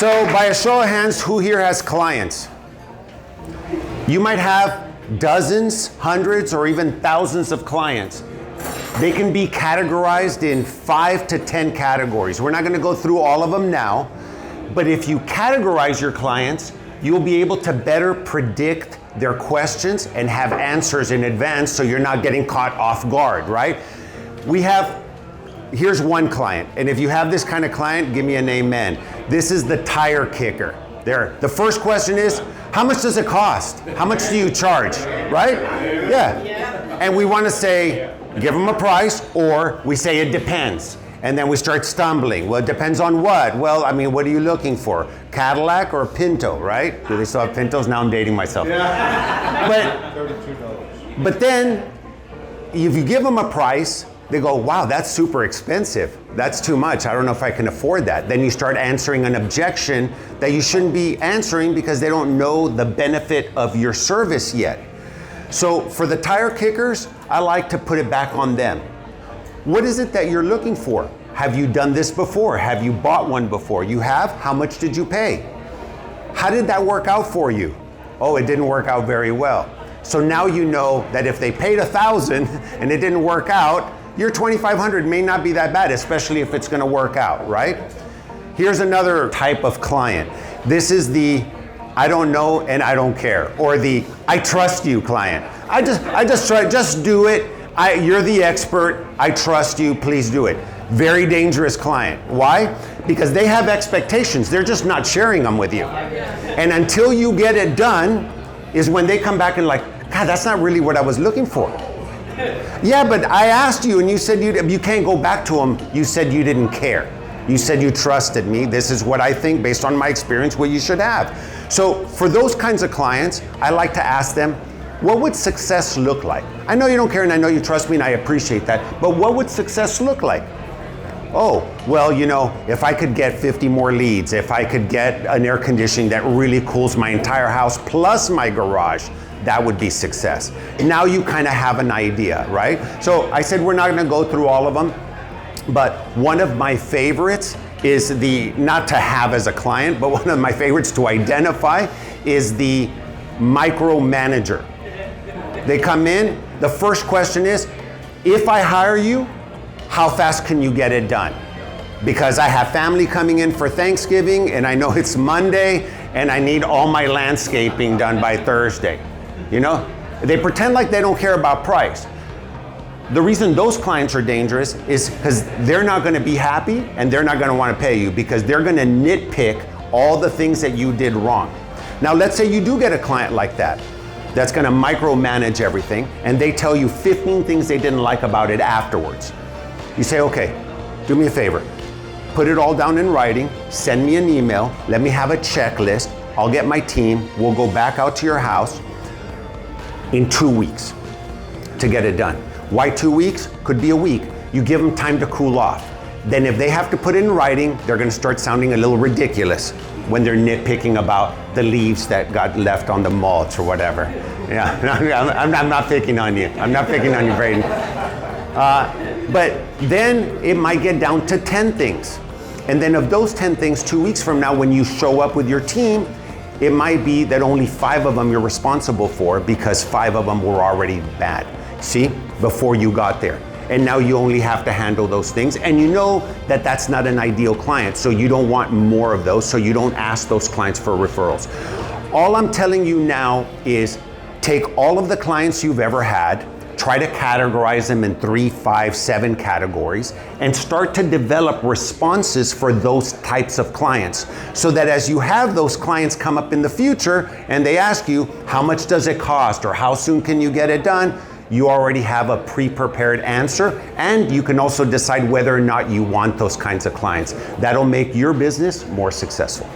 So by a show of hands, who here has clients? You might have dozens, hundreds, or even thousands of clients. They can be categorized in 5 to 10 categories. We're not going to go through all of them now, but if you categorize your clients, you'll be able to better predict their questions and have answers in advance so you're not getting caught off guard, right? Here's one client, and if you have this kind of client, give me an amen. This is the tire kicker. There. The first question is, how much does it cost? How much do you charge, right? Yeah. And we want to say, give them a price, or we say it depends. And then we start stumbling. Well, it depends on what? Well, I mean, what are you looking for? Cadillac or Pinto, right? Do they still have Pintos? Now I'm dating myself. Yeah. But then, if you give them a price, they go, wow, that's super expensive. That's too much. I don't know if I can afford that. Then you start answering an objection that you shouldn't be answering because they don't know the benefit of your service yet. So for the tire kickers, I like to put it back on them. What is it that you're looking for? Have you done this before? Have you bought one before? You have? How much did you pay? How did that work out for you? Oh, it didn't work out very well. So now you know that if they paid $1,000 and it didn't work out, your $2,500 may not be that bad, especially if it's going to work out, right? Here's another type of client. This is the I don't know and I don't care, or the I trust you client. I just try, just do it. You're the expert. I trust you. Please do it. Very dangerous client. Why? Because they have expectations. They're just not sharing them with you. And until you get it done is when they come back and like, God, that's not really what I was looking for. Yeah, but I asked you and you said you can't go back to them. You said you didn't care. You said you trusted me. This is what I think based on my experience what you should have. So for those kinds of clients, I like to ask them, what would success look like? I know you don't care and I know you trust me and I appreciate that, but what would success look like? Oh, well, you know, if I could get 50 more leads, if I could get an air conditioning that really cools my entire house plus my garage, that would be success. Now you kind of have an idea, right? So I said we're not going to go through all of them, but one of my favorites is not to have as a client, but one of my favorites to identify is the micromanager. They come in, the first question is, if I hire you, how fast can you get it done? Because I have family coming in for Thanksgiving and I know it's Monday and I need all my landscaping done by Thursday. You know, they pretend like they don't care about price. The reason those clients are dangerous is because they're not going to be happy and they're not going to want to pay you because they're going to nitpick all the things that you did wrong. Now, let's say you do get a client like that that's going to micromanage everything and they tell you 15 things they didn't like about it afterwards. You say, okay, do me a favor. Put it all down in writing, send me an email, let me have a checklist. I'll get my team, we'll go back out to your house in 2 weeks to get it done. Why 2 weeks? Could be a week. You give them time to cool off. Then if they have to put it in writing, they're going to start sounding a little ridiculous when they're nitpicking about the leaves that got left on the mulch or whatever. Yeah, I'm not picking on you. I'm not picking on you, Braden. But then it might get down to 10 things. And then of those 10 things, 2 weeks from now, when you show up with your team, it might be that only 5 of them you're responsible for because 5 of them were already bad. See, before you got there. And now you only have to handle those things. And you know that that's not an ideal client, so you don't want more of those, so you don't ask those clients for referrals. All I'm telling you now is take all of the clients you've ever had, try to categorize them in 3, 5, 7 categories, and start to develop responses for those types of clients. So that as you have those clients come up in the future and they ask you, how much does it cost or how soon can you get it done? You already have a pre-prepared answer, and you can also decide whether or not you want those kinds of clients. That'll make your business more successful.